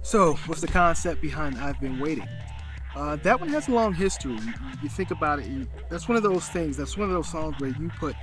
So, what's the concept behind I've Been Waiting? That one has a long history. You think about it, that's one of those things, that's one of those songs where you put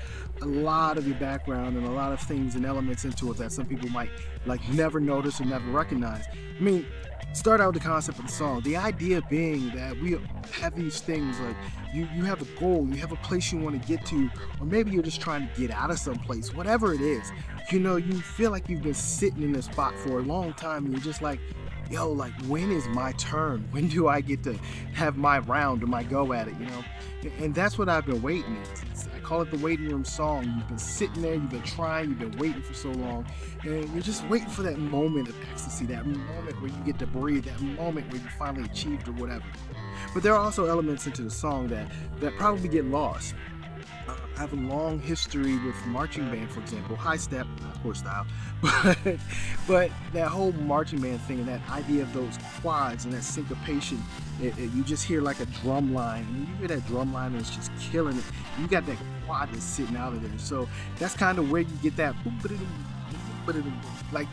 a lot of your background and a lot of things and elements into it that some people might like never notice or never recognize. I mean, start out with the concept of the song. The idea being that we have these things like you have a goal, you have a place you want to get to, or maybe you're just trying to get out of some place, whatever it is. You feel like you've been sitting in this spot for a long time and you're just like, yo, like, when is my turn? When do I get to have my round or my go at it? And that's what I've been waiting. I call it the waiting room song. You've been sitting there, you've been trying, you've been waiting for so long, and you're just waiting for that moment of ecstasy, that moment where you get to breathe, that moment where you finally achieved or whatever. But there are also elements into the song that probably get lost. I have a long history with marching band, for example, high step, of course, style, but that whole marching band thing and that idea of those quads and that syncopation, you just hear like a drum line, and you hear that drum line and it's just killing it. You got that quad that's sitting out of there, so that's kind of where you get that like.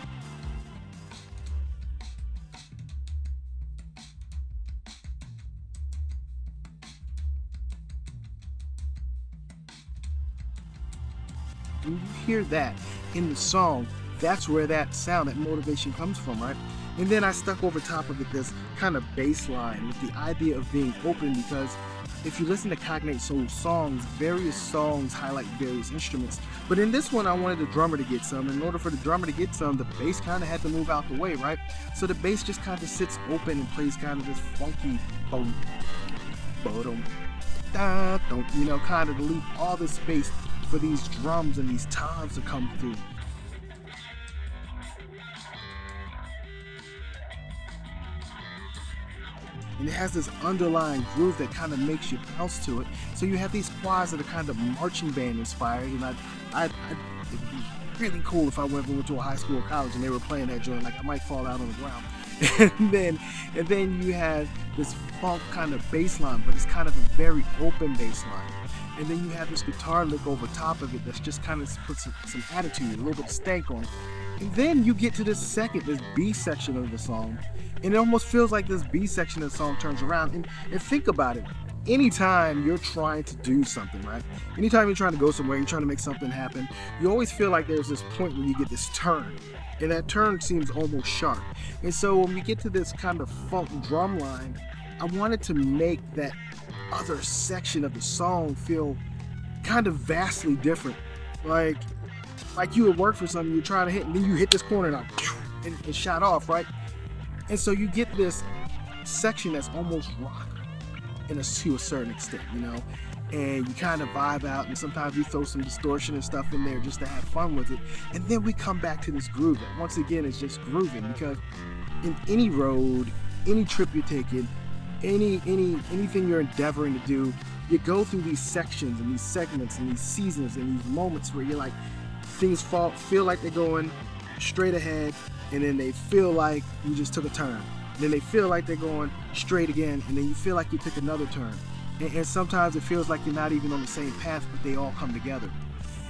When you hear that in the song, that's where that sound, that motivation comes from, right? And then I stuck over top of it this kind of bass line with the idea of being open, because if you listen to Cognate Soul songs, various songs highlight various instruments. But in this one, I wanted the drummer to get some. In order for the drummer to get some, the bass kind of had to move out the way, right? So the bass just kind of sits open and plays kind of this funky boom, boom, da, kind of to leave all this space for these drums and these toms to come through. And it has this underlying groove that kind of makes you bounce to it. So you have these quads that are kind of marching band inspired, and it'd be really cool if I ever went to a high school or college and they were playing that joint. Like, I might fall out on the ground. and then you have this funk kind of bass line, but it's kind of a very open bass line. And then you have this guitar lick over top of it that's just kind of puts some attitude, a little bit of stank on it. And then you get to this B section of the song, and it almost feels like this B section of the song turns around. And think about it. Anytime you're trying to do something, right? Anytime you're trying to go somewhere, you're trying to make something happen, you always feel like there's this point where you get this turn. And that turn seems almost sharp. And so when we get to this kind of funk drum line, I wanted to make that other section of the song feel kind of vastly different. Like you at work for something, you're trying to hit, and then you hit this corner and shot off, right? And so you get this section that's almost rock to a certain extent, and you kind of vibe out, and sometimes we throw some distortion and stuff in there just to have fun with it. And then we come back to this groove that once again is just grooving, because in any road, any trip you're taking, anything you're endeavoring to do, you go through these sections and these segments and these seasons and these moments where you're like, things feel like they're going straight ahead, and then they feel like you just took a turn. Then they feel like they're going straight again, and then you feel like you took another turn. And sometimes it feels like you're not even on the same path, but they all come together.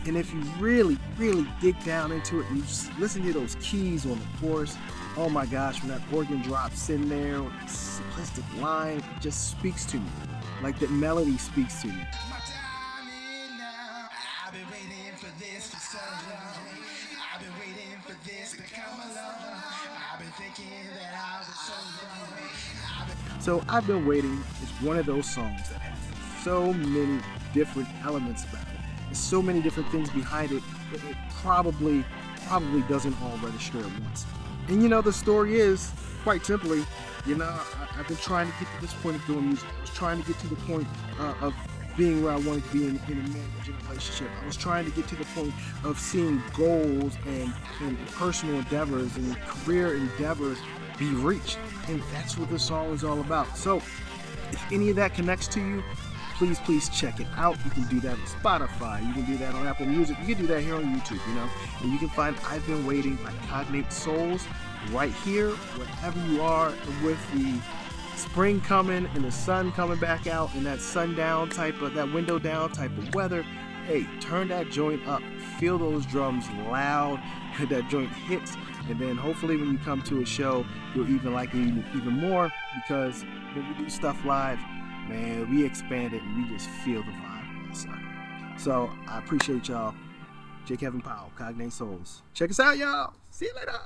And if you really, really dig down into it and you listen to those keys on the chorus, oh my gosh, when that organ drops in there, or the simplistic line, it just speaks to me. Like that melody speaks to me. I've been waiting for this for so long. I've been waiting for this to come along. I've been thinking that I was so wrong. So I've Been Waiting is one of those songs that has so many different elements about it. There's so many different things behind it that it probably doesn't all register at once. And the story is, quite simply, I've been trying to get to this point of doing music. I was trying to get to the point of being where I wanted to be in a marriage and a relationship. I was trying to get to the point of seeing goals and personal endeavors and career endeavors be reached. And that's what the song is all about. So if any of that connects to you, please check it out. You can do that on Spotify. You can do that on Apple Music. You can do that here on YouTube, And you can find I've Been Waiting by Cognate Souls right here, wherever you are, with the spring coming and the sun coming back out and that sundown type of, that window down type of weather. Hey, turn that joint up. Feel those drums loud. That joint hits And then hopefully when you come to a show, you'll even like it even more, because when we do stuff live, man, we expand it and we just feel the vibe in this sucker. So I appreciate y'all. J. Kevin Powell, Cognate Souls. Check us out, y'all. See you later.